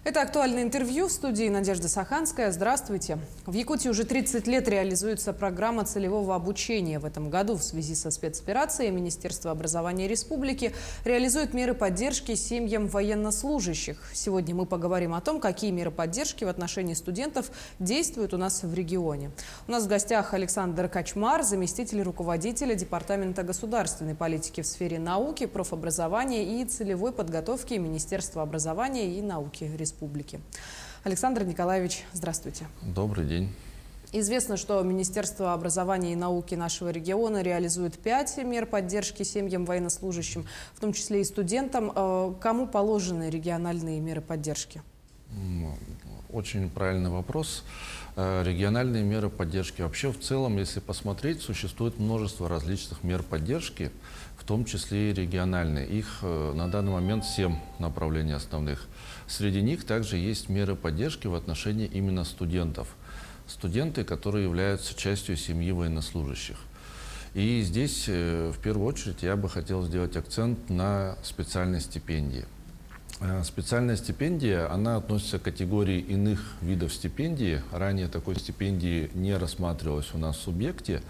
Это актуальное интервью в студии Надежда Саханская. Здравствуйте. В Якутии уже 30 лет реализуется программа целевого обучения. В этом году в связи со спецоперацией Министерство образования республики реализует меры поддержки семьям военнослужащих. Сегодня мы поговорим о том, какие меры поддержки в отношении студентов действуют у нас в регионе. У нас в гостях Александр Качмар, заместитель руководителя Департамента государственной политики в сфере науки, профобразования и целевой подготовки Министерства образования и науки республики. Александр Николаевич, здравствуйте. Добрый день. Известно, что Министерство образования и науки нашего региона реализует 5 мер поддержки семьям военнослужащим, в том числе и студентам. Кому положены региональные меры поддержки? Очень правильный вопрос. Региональные меры поддержки. Вообще, в целом, если посмотреть, существует множество различных мер поддержки, в том числе и региональные. Их на данный момент 7 направлений основных. Среди них также есть меры поддержки в отношении именно студентов. Студенты, которые являются частью семьи военнослужащих. И здесь, в первую очередь, я бы хотел сделать акцент на специальной стипендии. Специальная стипендия, она относится к категории иных видов стипендии. Ранее такой стипендии не рассматривалась у нас в субъекте.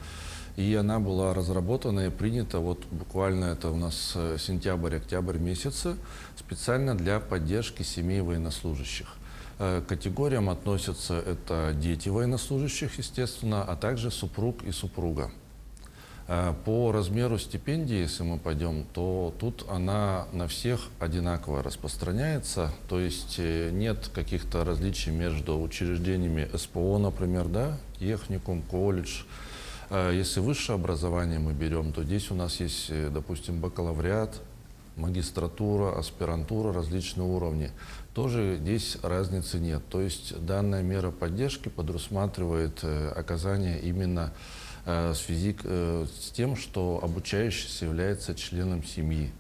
И она была разработана и принята, вот буквально это у нас сентябрь-октябрь месяца, специально для поддержки семей военнослужащих. К категориям относятся это дети военнослужащих, естественно, а также супруг и супруга. По размеру стипендии, если мы пойдем, то тут она на всех одинаково распространяется, то есть нет каких-то различий между учреждениями СПО, например, да, техникум, колледж. Если высшее образование мы берем, то здесь у нас есть, допустим, бакалавриат, магистратура, аспирантура, различные уровни. Тоже здесь разницы нет. То есть данная мера поддержки подразумевает оказание именно в связи с тем, что обучающийся является членом семьи,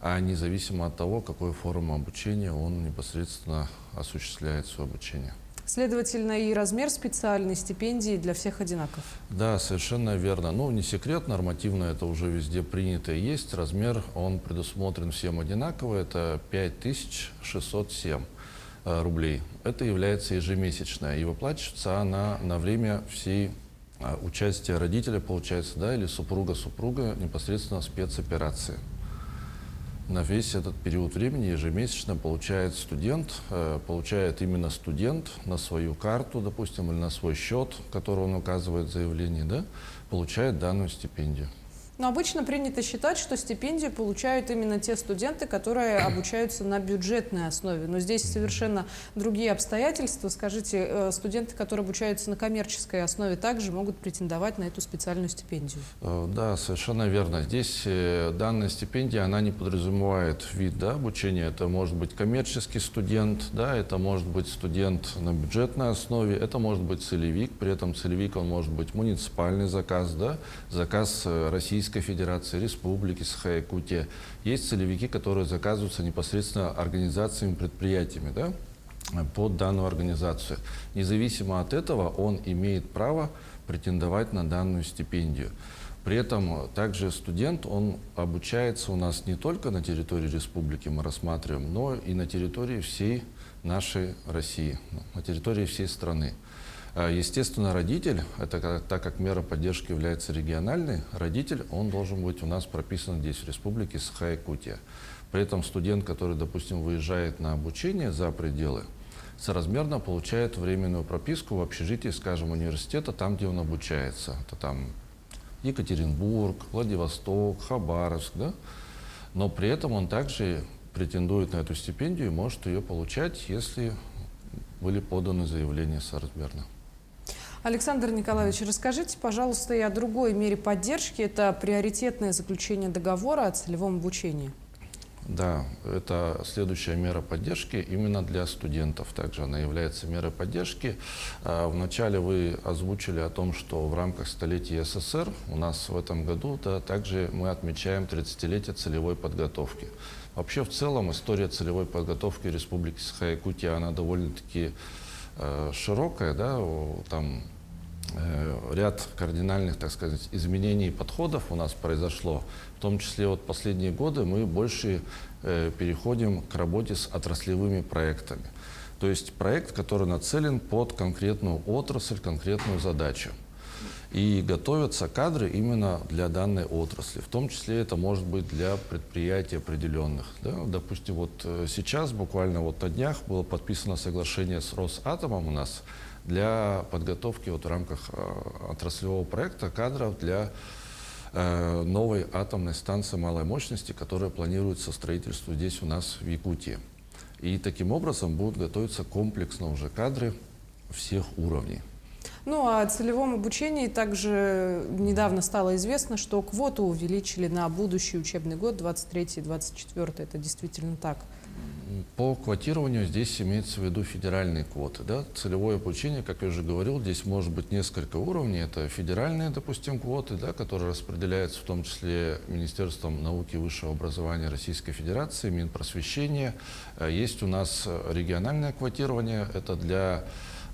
а независимо от того, какой формы обучения он непосредственно осуществляет свое обучение. Следовательно, и размер специальной стипендии для всех одинаков. Да, совершенно верно. Ну, не секрет, нормативно это уже везде принято и есть. Размер, он предусмотрен всем одинаково, это 5607 рублей. Это является ежемесячная, и выплачивается она на время всей участия родителя, получается, да, или супруга непосредственно в спецоперации. На весь этот период времени ежемесячно получает студент, получает именно студент на свою карту, допустим, или на свой счет, который он указывает в заявлении, да, получает данную стипендию. Но обычно принято считать, что стипендию получают именно те студенты, которые обучаются на бюджетной основе. Но здесь совершенно другие обстоятельства. Скажите, студенты, которые обучаются на коммерческой основе, также могут претендовать на эту специальную стипендию? Да, совершенно верно. Здесь данная стипендия, она не подразумевает вид, да, обучения. Это может быть коммерческий студент, да, это может быть студент на бюджетной основе, это может быть целевик. При этом целевик, он может быть муниципальный заказ, да, заказ Российской Федерации, Республики Саха-Якутия. Есть целевики, которые заказываются непосредственно организациями, предприятиями, да, под данную организацию. Независимо от этого, он имеет право претендовать на данную стипендию. При этом также студент, он обучается у нас не только на территории республики, мы рассматриваем, но и на территории всей нашей России, на территории всей страны. Естественно, родитель, так как мера поддержки является региональной, родитель, он должен быть у нас прописан здесь, в республике Саха-Якутия. При этом студент, который, допустим, выезжает на обучение за пределы, соразмерно получает временную прописку в общежитии, скажем, университета, там, где он обучается. Это там Екатеринбург, Владивосток, Хабаровск, да? Но при этом он также претендует на эту стипендию и может ее получать, если были поданы заявления соразмерно. Александр Николаевич, расскажите, пожалуйста, и о другой мере поддержки. Это приоритетное заключение договора о целевом обучении. Да, это следующая мера поддержки именно для студентов. Также она является мерой поддержки. Вначале вы озвучили о том, что в рамках столетия СССР у нас в этом году, да, также мы отмечаем 30-летие целевой подготовки. Вообще, в целом, история целевой подготовки Республики Саха-Якутия, она довольно-таки широкая, да, там ряд кардинальных, так сказать, изменений и подходов у нас произошло. В том числе вот последние годы мы больше переходим к работе с отраслевыми проектами. То есть проект, который нацелен под конкретную отрасль, конкретную задачу. И готовятся кадры именно для данной отрасли. В том числе это может быть для предприятий определенных. Да? Допустим, вот сейчас, буквально вот на днях, было подписано соглашение с Росатомом у нас для подготовки вот в рамках отраслевого проекта кадров для новой атомной станции малой мощности, которая планируется строительству здесь у нас в Якутии. И таким образом будут готовиться комплексно уже кадры всех уровней. Ну, а о целевом обучении также недавно стало известно, что квоту увеличили на будущий учебный год 23-24. Это действительно так? По квотированию здесь имеется в виду федеральные квоты. Да? Целевое обучение, как я уже говорил, здесь может быть несколько уровней. Это федеральные, допустим, квоты, да, которые распределяются в том числе Министерством науки и высшего образования Российской Федерации, Минпросвещения. Есть у нас региональное квотирование, это для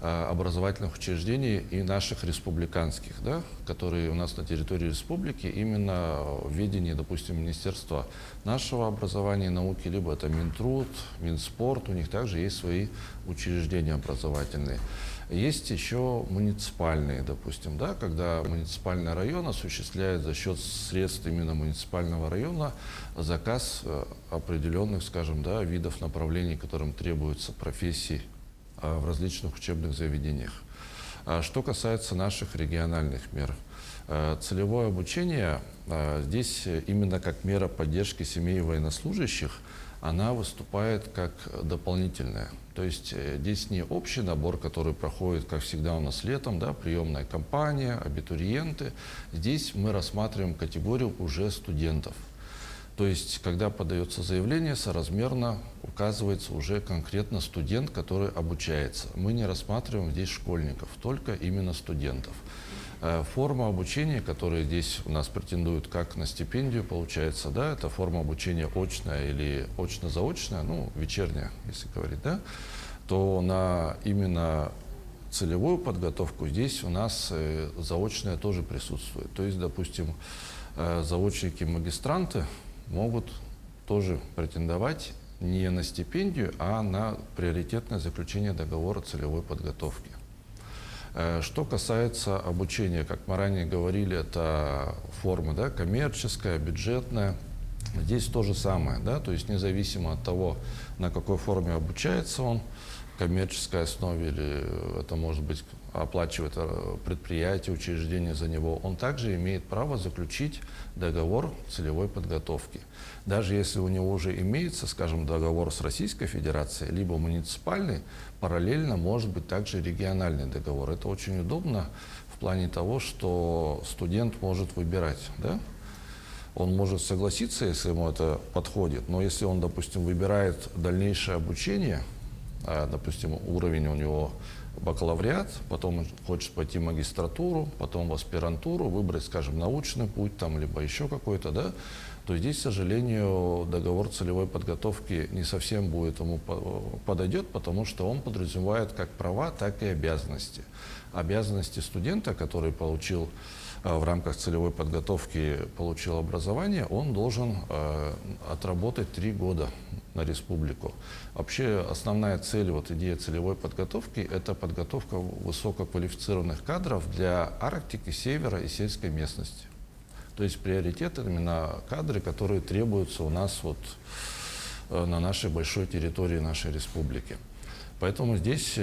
образовательных учреждений и наших республиканских, да, которые у нас на территории республики именно в ведении, допустим, Министерства нашего образования и науки, либо это Минтруд, Минспорт, у них также есть свои учреждения образовательные. Есть еще муниципальные, допустим, да, когда муниципальный район осуществляет за счет средств именно муниципального района заказ определенных, скажем, да, видов направлений, которым требуются профессии в различных учебных заведениях. Что касается наших региональных мер, целевое обучение здесь именно как мера поддержки семей военнослужащих, она выступает как дополнительная. То есть здесь не общий набор, который проходит, как всегда у нас летом, да, приемная кампания, абитуриенты. Здесь мы рассматриваем категорию уже студентов. То есть, когда подается заявление, соразмерно указывается уже конкретно студент, который обучается. Мы не рассматриваем здесь школьников, только именно студентов. Форма обучения, которая здесь у нас претендует как на стипендию, получается, да, это форма обучения очная или очно-заочная, ну, вечерняя, если говорить, да, то на именно целевую подготовку здесь у нас заочная тоже присутствует. То есть, допустим, заочники-магистранты могут тоже претендовать не на стипендию, а на приоритетное заключение договора целевой подготовки. Что касается обучения, как мы ранее говорили, это форма, да, коммерческая, бюджетная. Здесь то же самое, да, то есть независимо от того, на какой форме обучается он, коммерческой основе или это может быть оплачивает предприятие, учреждение за него, он также имеет право заключить договор целевой подготовки. Даже если у него уже имеется, скажем, договор с Российской Федерацией, либо муниципальный, параллельно может быть также региональный договор. Это очень удобно в плане того, что студент может выбирать, да? Он может согласиться, если ему это подходит, но если он, допустим, выбирает дальнейшее обучение, допустим, уровень у него бакалавриат, потом он хочет пойти в магистратуру, потом в аспирантуру, выбрать, скажем, научный путь, там, либо еще какой-то, да, то здесь, к сожалению, договор целевой подготовки не совсем будет ему подойдет, потому что он подразумевает как права, так и обязанности. Обязанности студента, который получил в рамках целевой подготовки, получил образование, он должен отработать 3 года на республику. Вообще основная цель, вот идея целевой подготовки, это подготовка высококвалифицированных кадров для Арктики, Севера и сельской местности. То есть приоритет именно кадры, которые требуются у нас вот на нашей большой территории нашей республики. Поэтому здесь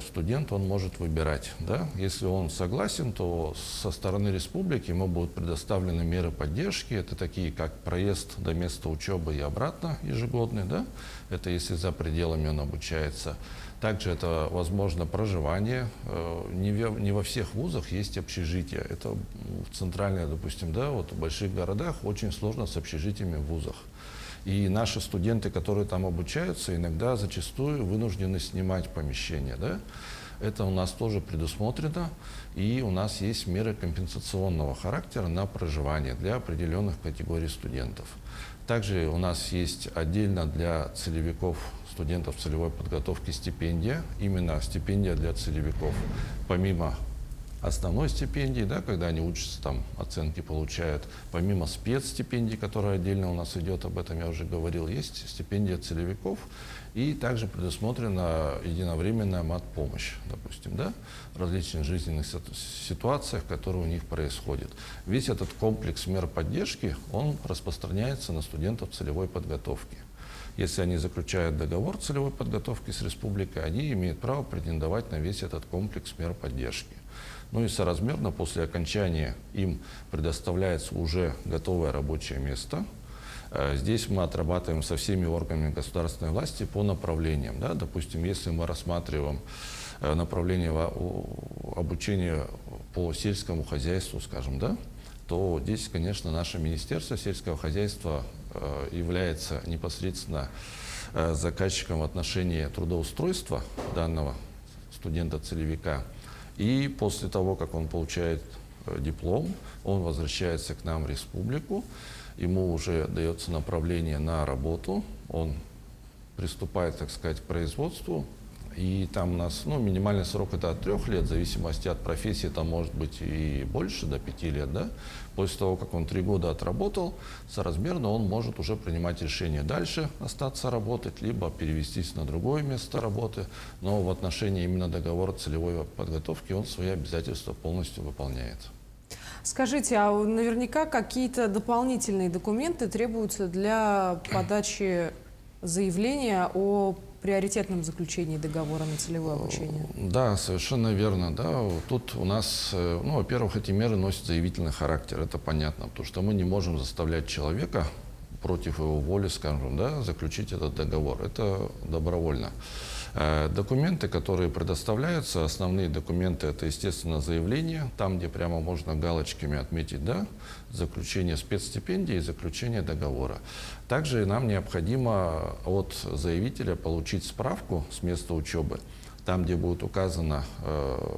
студент, он может выбирать. Да? Если он согласен, то со стороны республики ему будут предоставлены меры поддержки. Это такие, как проезд до места учебы и обратно ежегодный. Да? Это если за пределами он обучается. Также это, возможно, проживание. Не во всех вузах есть общежитие. Это в центральных, допустим, да, вот в больших городах очень сложно с общежитиями в вузах. И наши студенты, которые там обучаются, иногда зачастую вынуждены снимать помещение. Да? Это у нас тоже предусмотрено. И у нас есть меры компенсационного характера на проживание для определенных категорий студентов. Также у нас есть отдельно для целевиков, студентов целевой подготовки стипендия. Именно стипендия для целевиков. Помимо основной стипендии, да, когда они учатся, там оценки получают. Помимо спецстипендий, которая отдельно у нас идет, об этом я уже говорил, есть стипендия целевиков. И также предусмотрена единовременная матпомощь, допустим, да, в различных жизненных ситуациях, которые у них происходят. Весь этот комплекс мер поддержки, он распространяется на студентов целевой подготовки. Если они заключают договор целевой подготовки с республикой, они имеют право претендовать на весь этот комплекс мер поддержки. Ну и соразмерно после окончания им предоставляется уже готовое рабочее место. Здесь мы отрабатываем со всеми органами государственной власти по направлениям. Да? Допустим, если мы рассматриваем направление обучения по сельскому хозяйству, скажем, да, то здесь, конечно, наше Министерство сельского хозяйства является непосредственно заказчиком в отношении трудоустройства данного студента-целевика. И после того, как он получает диплом, он возвращается к нам в республику, ему уже дается направление на работу, он приступает, так сказать, к производству. И там у нас минимальный срок это от 3 лет, в зависимости от профессии, там может быть и больше, до 5 лет. Да? После того, как он 3 года отработал, соразмерно он может уже принимать решение дальше остаться работать, либо перевестись на другое место работы. Но в отношении именно договора целевой подготовки он свои обязательства полностью выполняет. Скажите, а наверняка какие-то дополнительные документы требуются для подачи заявления о приоритетном заключении договора на целевое обучение? Да, совершенно верно. Да. Тут у нас, во-первых, эти меры носят заявительный характер, это понятно, потому что мы не можем заставлять человека против его воли, скажем, да, заключить этот договор. Это добровольно. Документы, которые предоставляются, основные документы, это, естественно, заявление, там, где прямо можно галочками отметить, да, заключение спецстипендии и заключение договора. Также нам необходимо от заявителя получить справку с места учебы, там, где будет указано,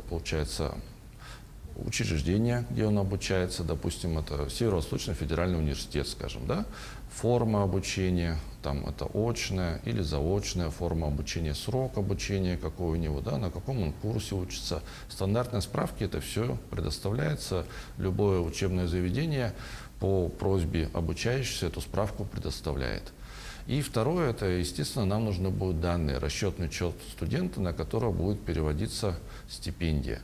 получается, учреждение, где он обучается, допустим, это Северо-Восточный федеральный университет, скажем, да, форма обучения, там это очная или заочная форма обучения, срок обучения какой у него, да, на каком он курсе учится. Стандартные справки, это все предоставляется, любое учебное заведение по просьбе обучающихся эту справку предоставляет. И второе, это, естественно, нам нужны будут данные, расчетный счет студента, на которого будет переводиться стипендия.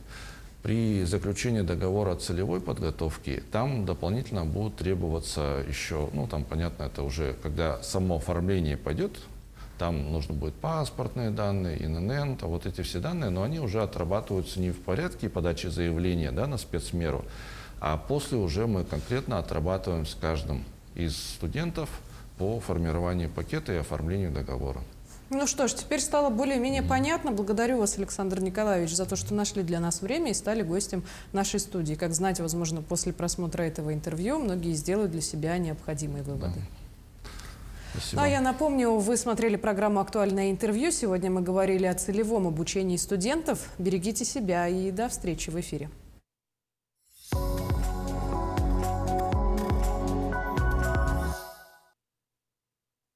При заключении договора целевой подготовки там дополнительно будут требоваться еще, там, понятно, это уже когда само оформление пойдет, там нужно будет паспортные данные, ИНН, вот эти все данные, но они уже отрабатываются не в порядке подачи заявления, да, на спецмеру, а после уже мы конкретно отрабатываем с каждым из студентов по формированию пакета и оформлению договора. Ну что ж, теперь стало более-менее понятно. Благодарю вас, Александр Николаевич, за то, что нашли для нас время и стали гостем нашей студии. Как знаете, возможно, после просмотра этого интервью многие сделают для себя необходимые выводы. Да. Спасибо. Ну а я напомню, вы смотрели программу «Актуальное интервью». Сегодня мы говорили о целевом обучении студентов. Берегите себя и до встречи в эфире.